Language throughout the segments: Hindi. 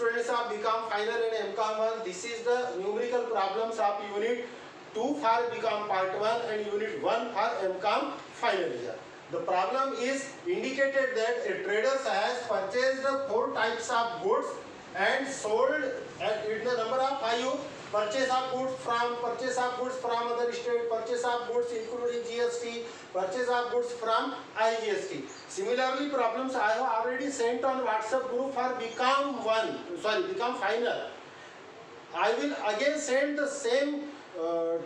students of BCom final and MCom 1, this is the numerical problems of unit 2 for BCom part 1 and unit 1 for MCom final year. The problem is indicated that a trader has purchased 4 types of goods and sold at the number of 5. Purchase of goods from other state, purchase of goods including GST, purchase of goods from IGST. Similarly, problems I have already sent on WhatsApp group for BCom final. I will again send the same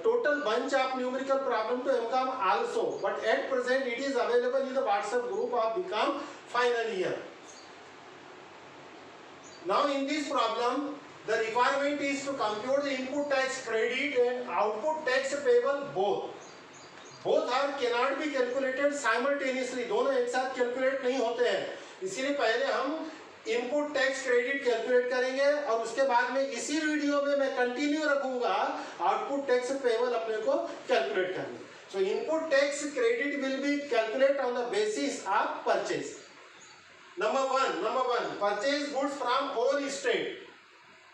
total bunch of numerical problem to MCom also, but at present it is available in the WhatsApp group of BCom final year. Now in this problem, the requirement is to compute the input tax credit and output tax payable both. Both are cannot be calculated simultaneously. दोनों एक साथ कैलकुलेट नहीं होते हैं. इसीलिए पहले हम इनपुट टैक्स क्रेडिट कैलकुलेट करेंगे और उसके बाद में इसी वीडियो में मैं कंटिन्यू रखूंगा आउटपुट टैक्स पेबल अपने को कैलकुलेट करने. सो input tax credit will be calculate on the basis of purchase. Number one purchase goods from own state.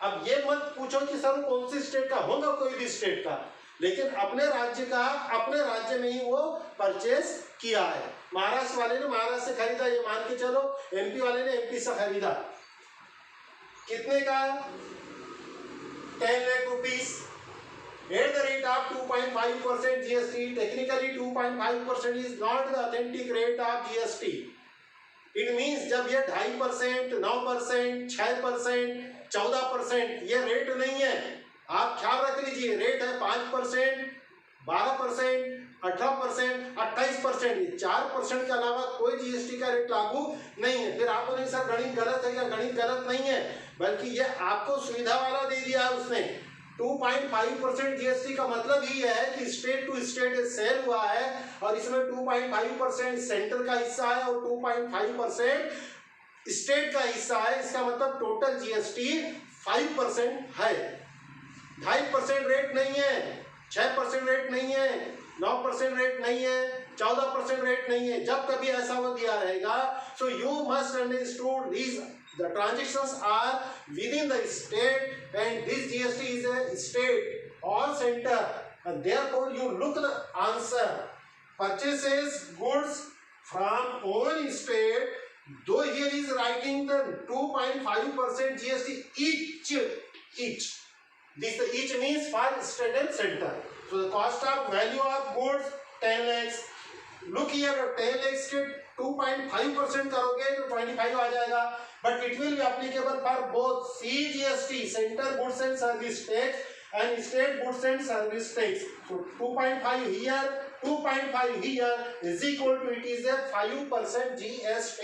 अब ये मत पूछो कि सर कौन सी स्टेट का होगा, कोई भी स्टेट का, लेकिन अपने राज्य का अपने राज्य में ही वो परचेज किया है. महाराष्ट्र वाले ने महाराष्ट्र से खरीदा, ये मान के चलो. एमपी वाले ने एमपी से खरीदा. कितने का? 10 lakh rupees eight the rate of 2.5% GST. Technically 2.5% is not the authentic rate of GST. It means जब ये 2.5%, 9%, 6%, 14% ये रेट नहीं है. आप ख्याल रख लीजिए, रेट है 5%, 12%, 18%, 28%. 4% के अलावा कोई जीएसटी का रेट लागू नहीं है. फिर आप बोलेंगे सर गणित गलत है. क्या गणित गलत नहीं है, बल्कि ये आपको सुविधा वाला दे दिया है उसने. 2.5% जीएसटी का मतलब ही है कि स्टेट टू स्टेट सेल हुआ है और इसमें 2.5% सेंटर का हिस्सा है और 2.5% स्टेट का हिस्सा है. इसका मतलब टोटल जीएसटी 5% है. 2.5% रेट नहीं है, 6% रेट नहीं है, 9% रेट नहीं है, 14% रेट नहीं है. जब कभी ऐसा हो दिया रहेगा, so you must understood this the transactions are within the state and this GST is a state or center, and therefore you look the answer. Purchases goods from own state, though here is writing the 2.5% GST each. This each means for state and center. So the cost of value of goods 10 lakhs. Look here, 10 lakhs के 2.5% करोगे तो 25 आ जाएगा. But it will be applicable for both CGST, Center Goods and Service Tax, and State Goods and Service Tax. So 2.5 here, 2.5 here is equal to, it is a 5% GST.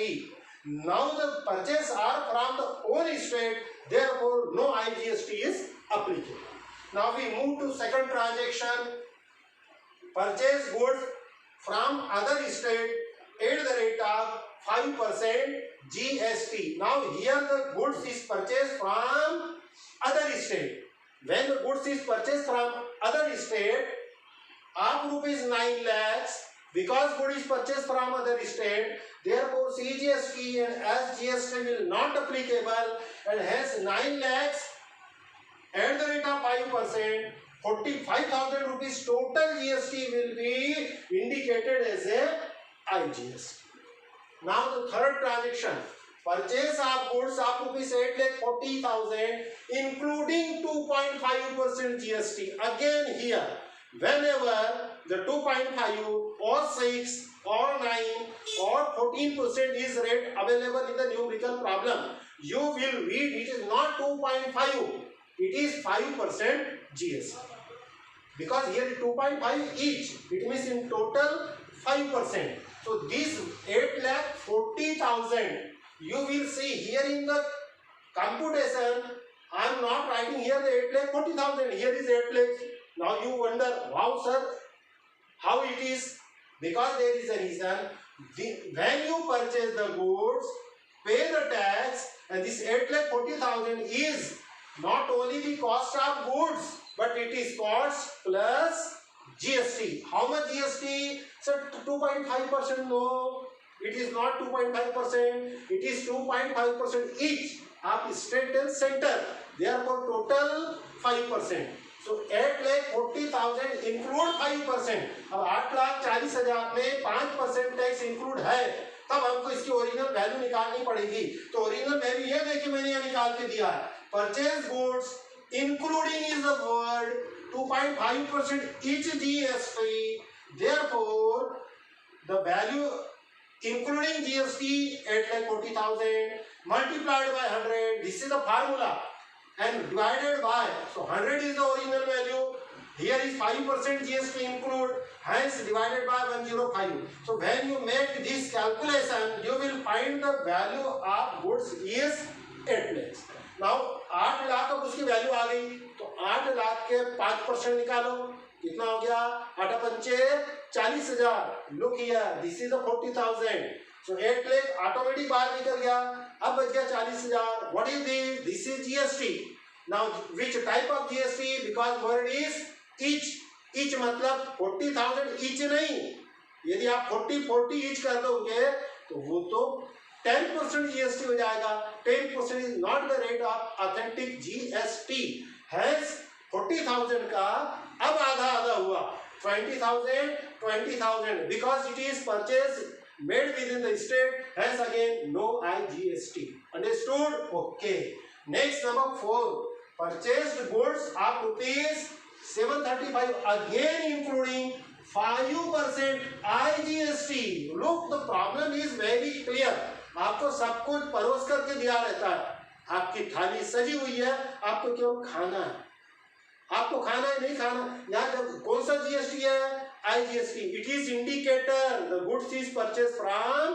Now the purchase are from the own state, therefore no IGST is applicable. Now we move to second transaction. Purchase goods from other state at the rate of 5% GST. Now here the goods is purchased from other state. When the goods is purchased from other state of rupees 9 lakhs, because good is purchased from other state, therefore CGST and SGST will not applicable, and hence 9 lakhs at the rate of 5%, 45,000 rupees total GST will be indicated as a IGST. Now the third transaction, purchase of goods of rupees 8,40,000 including 2.5% GST. Again here, whenever the 2.5 or 6 or 9 or 14% is rate available in the numerical problem, you will read it is not 2.5, it is 5% GST. Because here is 2.5 each, it means in total 5%. So this 8,40,000, you will see here in the computation, I am not writing here the 8,40,000, here is 8 lakhs. Now you wonder, wow sir, how it is? Because there is a reason. When you purchase the goods, pay the tax, and this 8,40,000 is not only the cost of goods, but it is cost plus GST. How much GST? Sir, 2.5%. No, it is not 2.5%. It is 2.5% each. आप state and centre, therefore total 5%. So 8,40,000 include 5%. अब 8,40,000 में 5% टैक्स इंक्लूड है, तब हमको इसकी ओरिजिनल वैल्यू निकालनी पड़ेगी. तो ओरिजिनल वैल्यू ये देखिए मैंने यहाँ निकाल के दिया है. Purchase goods including is the word 2.5% each GST. Therefore, the value including GST 8,40,000 multiplied by 100. This is the formula. And divided by, so 100 is the original value, here is 5% GST include, hence divided by 105. So when you make this calculation, you will find the value of goods is 8 lakhs. Now 8 lakh अब उसकी वैल्यू आ गई, तो 8 लाख के 5% निकालो, कितना हो गया? 8 पंचे 40,000. Look here, this is the 40,000. So 8 lakh automatic बाहर निकल गया. अब बच गया 40,000. What is this? This is GST. Now which type of GST? Because word is each. Each मतलब 40,000 each नहीं. यदि आप 40 each कर दोगे तो वो तो 10% GST हो जाएगा. 10% is not the rate of authentic GST. Hence 40,000 का अब आधा हुआ. 20,000 because it is purchased made within the state, hence again no IGST. Understood? Okay. Next, number 4, purchased goods of rupees 735 again including 5% IGST. Look, the problem is very clear. आपको सब कुछ परोस करके दिया रहता है, आपकी थाली सजी हुई है, आपको केवल खाना है. आपको खाना है नहीं खाना. यहाँ जब कौन सा GST है? IGST. It is indicator the goods is purchased from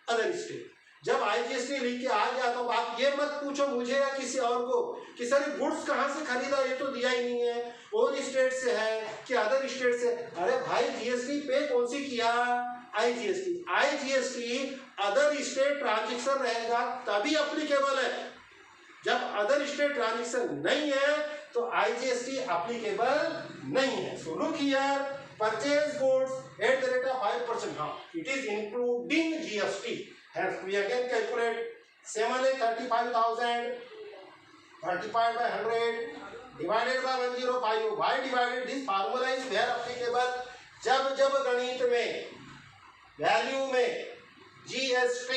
other state. जब IGST लिख के आ गया तो आप ये मत पूछो मुझे या किसी और को कि सर गुड्स कहाँ से खरीदा, ये तो दिया ही नहीं है, ओन स्टेट से है कि अदर स्टेट से. अरे भाई GST पे कौन सी किया? IGST अदर स्टेट ट्रांजेक्शन रहेगा तभी अप्लीकेबल है. जब अदर स्टेट ट्रांजेक्शन नहीं है तो IGST अप्लीकेबल नहीं है. So look here, purchase goods at the rate of 5%. Now it is including GST. Hence we again calculate 7,35,000 multiplied by 100 divided by 105. Why divided? This formula is where applicable. जब गणित में वैल्यू में GST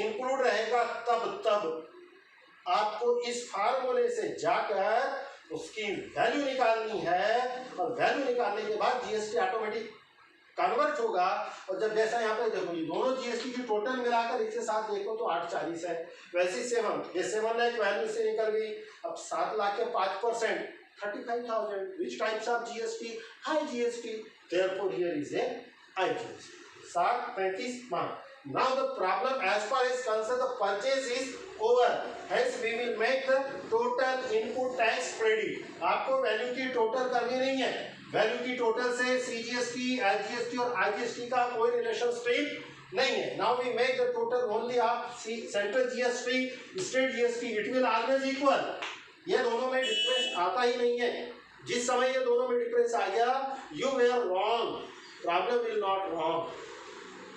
इंक्लूड रहेगा तब आपको इस फार्मूले से जाकर उसकी वैल्यू निकालनी है, और वैल्यू निकालने के बाद GST ऑटोमेटिक कन्वर्ट होगा. और जब जैसा यहाँ पे देखो ये दोनों GST की टोटल मिलाकर एक से साथ देखो तो 840 है. वैसे 7 लाख वैल्यू से निकल गई. अब 7 लाख के 5% 35,000. Which types of GST? High GST. Therefore here is a IGST. 735 मान. Now the problem as far as concerned the purchase is over. Hence we will make the total input tax credit. आपको वैल्यू की टोटल करनी नहीं है. वैल्यू की टोटल से CGST, SGST और IGST का कोई रिलेशनशिप नहीं है. Now we make the total only of central GST, state GST. It will always equal. ये दोनों में डिफरेंस आता ही नहीं है. जिस समय ये दोनों में डिफरेंस आ गया, you were wrong. Problem will not wrong.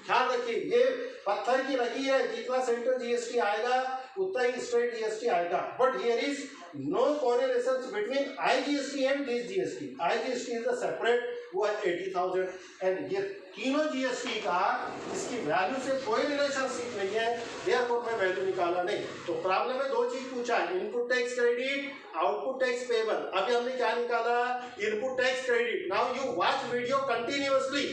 ख्याल रखिए, ये पत्थर की लकीर है, जितना सेंट्रल GST आएगा उतना ही स्टेट GST आएगा. But here is no correlation between IGST and this GST. IGST is the separate, वो है 80,000 एंड ये तीनों GST का इसकी वैल्यू से कोई रिलेशनशिप नहीं है. देयरफॉर मैं वैल्यू निकाला नहीं. तो प्रॉब्लम में 2 चीज पूछा है, input tax credit, output tax payable. अभी हमने क्या निकाला? Input tax credit. Now you watch video continuously.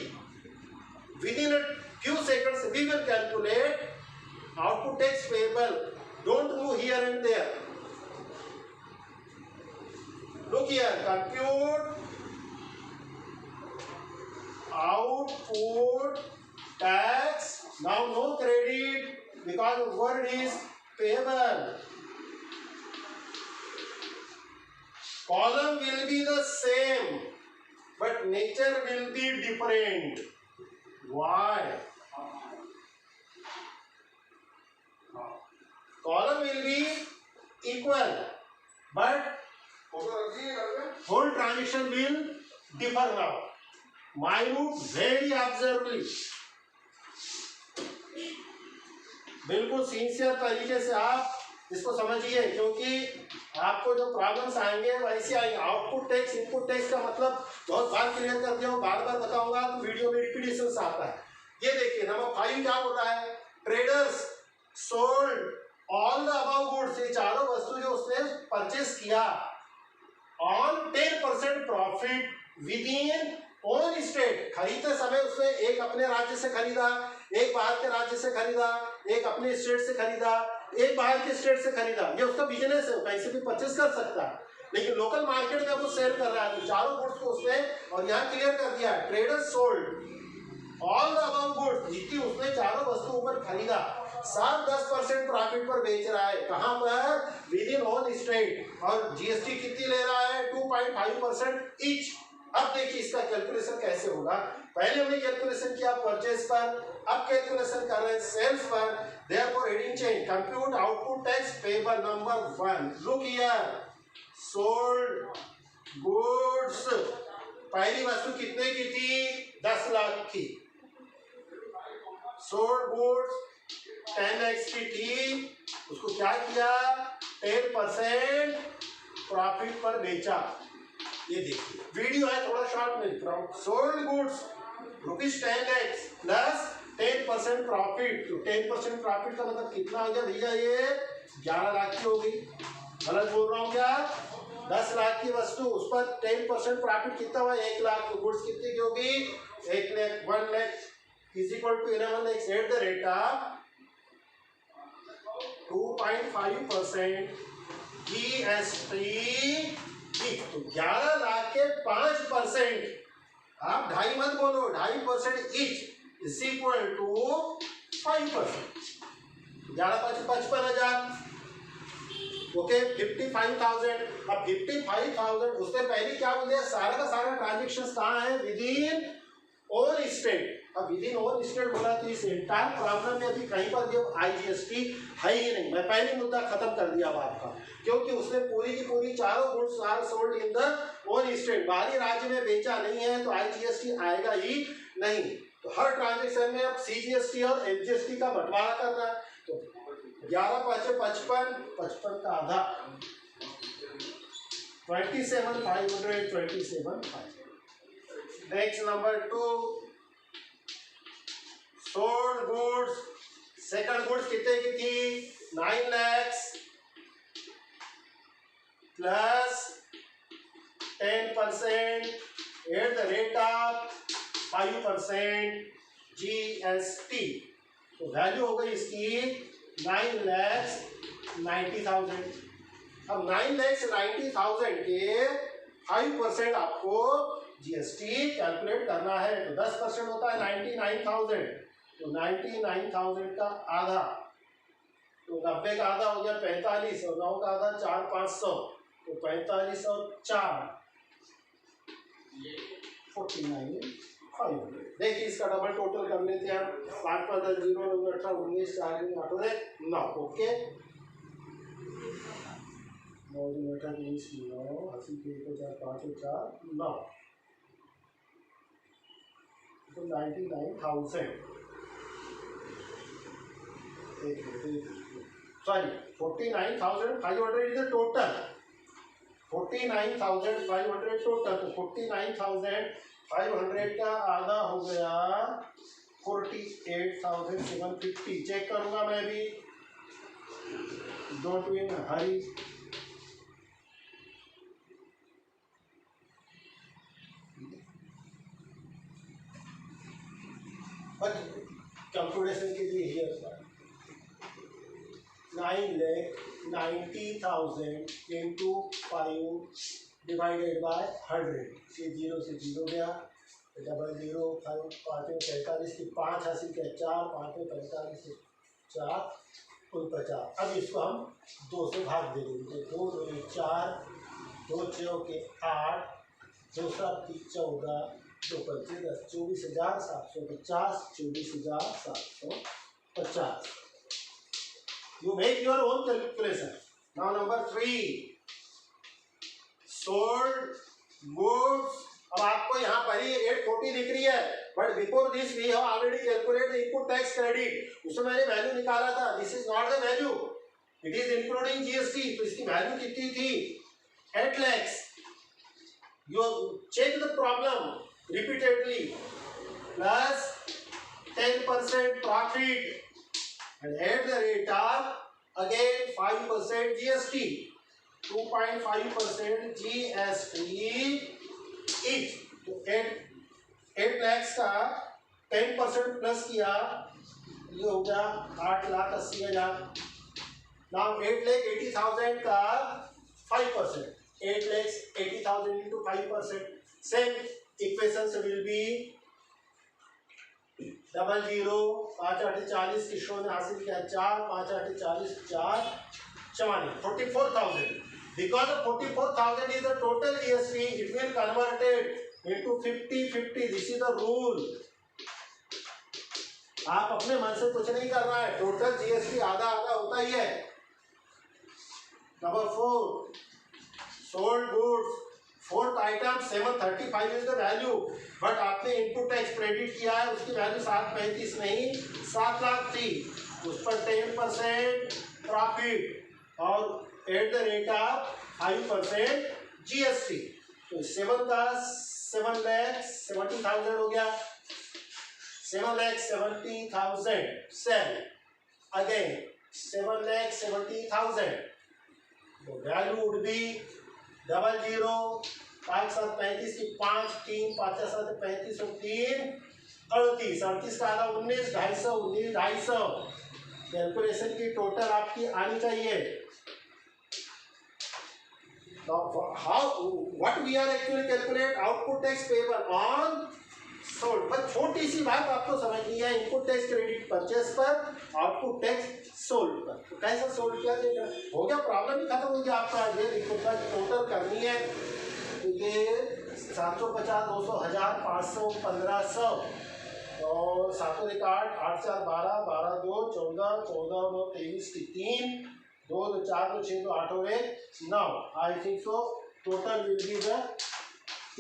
Within a few seconds we will calculate output tax payable. Don't move here and there. Look here, compute output tax. Now no credit because the word is payable. Column will be the same but nature will be different. Why? Column will be equal, but whole transaction will differ now. Minute, very observably. बिल्कुल सिंसियर तरीके से आप इसको समझिए, क्योंकि आपको जो प्रॉब्लम्स आएंगे वैसे आएंगे। आउटपुट टैक्स इनपुट टैक्स का मतलब बहुत बार क्लियर कर दिया हूँ, बार बार बताऊंगा तो वीडियो में रिपीटेशन आता है। ये देखिए नंबर 5 क्या बोल रहा है, traders sold all the above goods, ये चारों वस्तु जो उसने परचेस किया on 10% profit with in own state. खरीदते समय उसने एक अपने राज्य से खरीदा, एक बाहर के राज्य से खरीदा, एक अपने स्टेट से खरीदा, एक बाहर के स्टेट से खरीदा। ये उसका बिजनेस है, कहीं से भी परचेस कर सकता है, लेकिन लोकल मार्केट में वो सेल कर रहा है। तो चारों गुड्स को उसने, और यहाँ क्लियर कर दिया traders sold all the above goods, जितनी उसने चारों वस्तु ऊपर खरीदा, 7-10% प्रॉफिट पर बेच रहा है। कहाँ पर, विद इन ओन स्टेट, और जीएसटी कितनी ले रहा है, 2.5% ईच। अब देखिए इसका कैलकुलेशन कैसे होगा। पहले हमने कैलकुलेशन किया परचेस पर, अब कैलकुलेशन कर रहे हैं सेल्स पर। Therefore heading change, compute output tax payable number 1। Look here, sold goods, पहली वस्तु कितने की थी, 10 लाख की। सोल्ड गुड्स 10 लाख की थी, उसको क्या किया, 10% प्रॉफिट पर बेचा। ये देखिए वीडियो है थोड़ा शॉर्ट में लिख रहा हूँ। Sold goods ₹10 lakh plus 10% profit, तो 10% प्रॉफिट का मतलब कितना हो गया भैया, ये 11 लाख की हो गई। गलत बोल रहा हूँ क्या, 10 लाख की वस्तु, उस पर 10% प्रॉफिट कितना हुआ, 1 लाख। तो गुड्स कितनी की होगी, 1 lakh. 1 lakh is equal to 11 lakhs at the rate of 2.5% GST। तो 11 लाख के 5%, आप 2.5 मत बोलो, 2.5% each is equal to 5%। 11 55,000, okay 55,000। अब 55,000 उसने पहले क्या बोल दिया, सारा का सारा ट्रांजेक्शन कहाँ है, विद इन ओन स्टेट। अब विद इन ओन स्टेट बोला तो इस एंटायर प्रॉब्लम में अभी कहीं पर भी IGST है ही नहीं। मैं पहले मुद्दा खत्म कर दिया अब आपका, क्योंकि उसने पूरी की पूरी चारों goods are sold in the own state, बाहरी राज्य में बेचा नहीं है, तो IGST आएगा ही नहीं। तो हर ट्रांजेक्शन में अब CGST और FGST का बंटवारा करना है। तो 11 55, 55 का आधा 27,527,500। Next number 2, sold goods, second goods कितने की थी, 9 lakhs plus 10% eight the rate of 5% GST। तो वैल्यू हो गई इसकी 9,90,000। अब 9,90,000 के 5% आपको GST कैलकुलेट करना है। तो 10% होता है 99,000, तो 99,000 का आधा, तो 90 का आधा हो गया 45, और 9 का आधा 4,500, तो 45 और 4 49,500। देखिए इसका डबल टोटल कर लेते हैं हम। 5 पर 10 0 9 18 19 4 8 9, ओके 9 18 19 9 80 के 1 4 5 4 9, तो 99,000। sorry 49,500 is the total, 49,500 total. तो 49,500 का आधा हो गया 48,750। चेक करूंगा मैं भी, don't be in Hari. Calculation के लिए हियर 9,90,000 into 5 divided by 100, ये 0 से 0 गया, 0 5 5 में 45 की 5 80 के 4 5 में 45 से 4 49। अब इसको हम 2 से भाग दे देंगे, 2 2 4, 2 6 के 8, 2 7 की 14, 2 25 10, 24,750, 24,750। You make your own calculation. Now number 3, sold goods। अब आपको यहाँ पर ही 840 दिख रही है, but before this we have already calculate the input tax credit, उसमें मैंने वैल्यू निकाला था। This is not the value, it is including GST, तो इसकी वैल्यू कितनी थी 8 lakhs. You check the problem repeatedly. Plus 10% profit and at the rate of again 5% GST. 2.5% GST each. तो 8 lakhs का 10% प्लस किया, ये हो गया 8,80,000. Now 8,80,000 का 5%. 8,80,000 into 5%. Same equations will be 00 5 8 40. किशोर ने हासिल किया 4 5 8 40 4 44 44,000. Because of 44,000 is the total GST, it will converted into 50-50. This is the rule. आप अपने मन से कुछ नहीं कर रहा है, टोटल जीएसटी आधा आधा होता ही है. Number 4, sold goods, fourth item 735 is the value, but आपने इनपुट टैक्स क्रेडिट किया है, उसकी वैल्यू 735 नहीं 7 लाख थी. उस पर 10% प्रॉफिट और eight the rate of 5% GST. तो 7 का 7,70,000 हो गया. 7,70,000 cell again 7,70,000. The value would be 00 5 7 35 की 5 3 5 7 35 और 3 38. 38 का आधा 19 250 19 250. कैलकुलेशन की टोटल आपकी आनी चाहिए. Now what we are actually calculate output tax payable on sold. बस छोटी सी बात आपको समझनी है, इनपुट टैक्स क्रेडिट परचेस पर, आउटपुट टैक्स सोल्ड पर. तो कैसा सोल्ड किया जाएगा, हो गया, प्रॉब्लम ही खत्म हो गया आपका. ये देखो टोटल करनी है, तो ये 750 200 1000 500 1500 और 7 1 8 8 4 12 12 2 14 14 9 23 की 3 2 2 4 2 6 2 8 और 1 9. I think so total will be the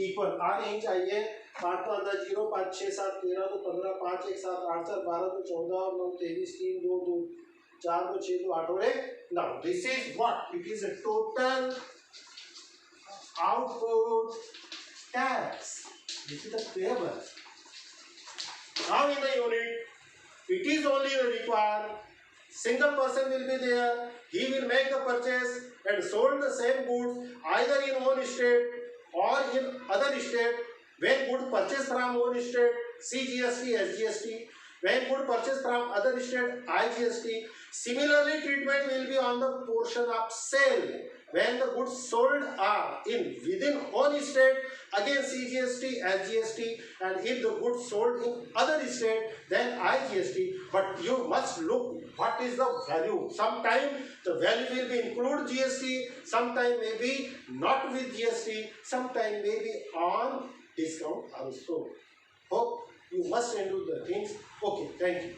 equal. आ नहीं चाहिए 5 तो अंदर 0 5 6 7 13 तो 15 5 1 7 8 4 12 तो 14 9 23 3 2 2 4 2 6 2 8 और 1. Now this is what it is, a total output tax. This is the payable. Now in the unit it is only required single person will be there, he will make the purchase and sold the same goods either in one state or in other state. When good purchase from one state, CGST, SGST. When good purchase from other state, IGST. Similarly, treatment will be on the portion of sale. When the goods sold are within one state, again CGST, SGST, and if the goods sold in other state, then IGST. But you must look what is the value. Sometime the value will be include GST, sometime maybe not with GST, sometime maybe on discount also. Hope you must handle the things. Okay, thank you.